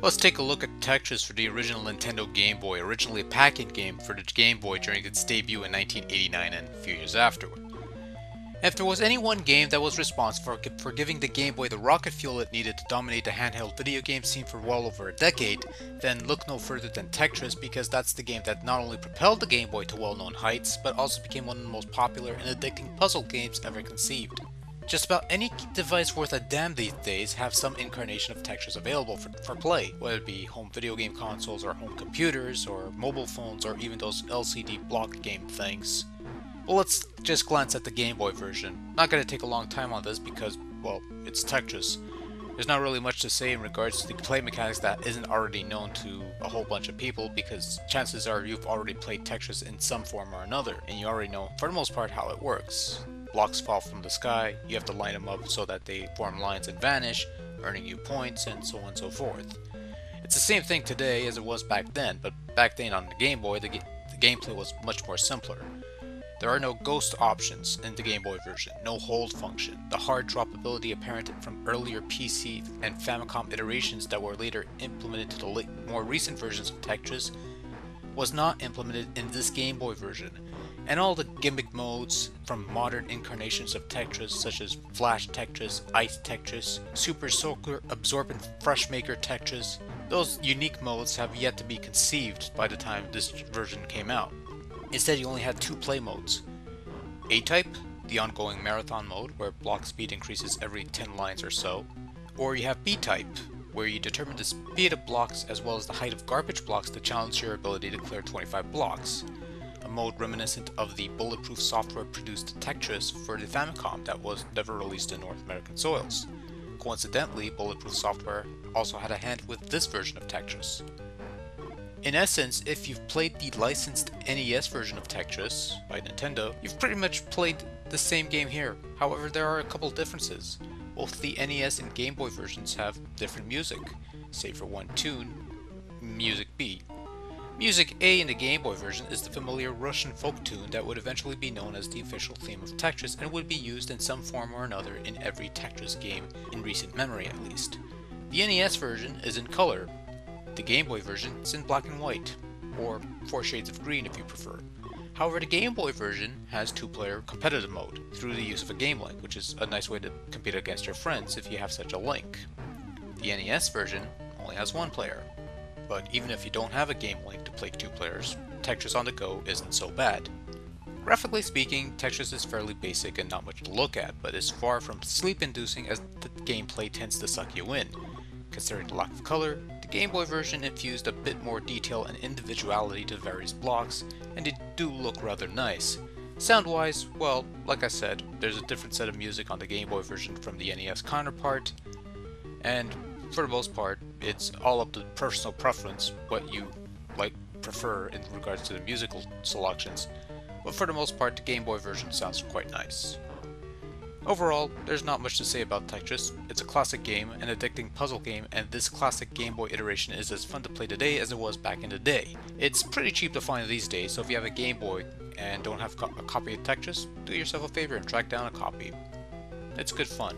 Let's take a look at Tetris for the original Nintendo Game Boy, originally a pack-in game for the Game Boy during its debut in 1989 and a few years afterward. If there was any one game that was responsible for giving the Game Boy the rocket fuel it needed to dominate the handheld video game scene for well over a decade, then look no further than Tetris, because that's the game that not only propelled the Game Boy to well-known heights, but also became one of the most popular and addicting puzzle games ever conceived. Just about any device worth a damn these days have some incarnation of Tetris available for play, whether it be home video game consoles or home computers or mobile phones or even those LCD block game things. Well, let's just glance at the Game Boy version. Not going to take a long time on this because, well, it's Tetris. There's not really much to say in regards to the play mechanics that isn't already known to a whole bunch of people, because chances are you've already played Tetris in some form or another, and you already know, for the most part, how it works. Blocks fall from the sky, you have to line them up so that they form lines and vanish, earning you points, and so on and so forth. It's the same thing today as it was back then, but back then on the Game Boy, the gameplay was much more simpler. There are no ghost options in the Game Boy version, no hold function. The hard drop ability apparent from earlier PC and Famicom iterations that were later implemented to the more recent versions of Tetris was not implemented in this Game Boy version. And all the gimmick modes from modern incarnations of Tetris, such as Flash Tetris, Ice Tetris, Super Soaker, Absorbent Freshmaker Tetris, those unique modes have yet to be conceived by the time this version came out. Instead, you only had two play modes. A-Type, the ongoing marathon mode, where block speed increases every 10 lines or so. Or you have B-Type, where you determine the speed of blocks as well as the height of garbage blocks to challenge your ability to clear 25 blocks. A mode reminiscent of the bulletproof software produced Tetris for the Famicom that was never released in North American soils. Coincidentally, bulletproof software also had a hand with this version of Tetris. In essence, if you've played the licensed NES version of Tetris by Nintendo, you've pretty much played the same game here. However, there are a couple differences. Both the NES and Game Boy versions have different music, save for one tune, Music B. Music A in the Game Boy version is the familiar Russian folk tune that would eventually be known as the official theme of Tetris and would be used in some form or another in every Tetris game, in recent memory at least. The NES version is in color. The Game Boy version is in black and white, or 4 shades of green if you prefer. However, the Game Boy version has 2-player competitive mode through the use of a game link, which is a nice way to compete against your friends if you have such a link. The NES version only has 1 player, but even if you don't have a game link to play 2 players, Tetris on the go isn't so bad. Graphically speaking, Tetris is fairly basic and not much to look at, but is far from sleep-inducing as the gameplay tends to suck you in. Considering the lack of color, the Game Boy version infused a bit more detail and individuality to various blocks, and they do look rather nice. Sound-wise, well, like I said, there's a different set of music on the Game Boy version from the NES counterpart, and for the most part, it's all up to personal preference what you prefer in regards to the musical selections, but for the most part, the Game Boy version sounds quite nice. Overall, there's not much to say about Tetris. It's a classic game, an addicting puzzle game, and this classic Game Boy iteration is as fun to play today as it was back in the day. It's pretty cheap to find these days, so if you have a Game Boy and don't have a copy of Tetris, do yourself a favor and track down a copy. It's good fun.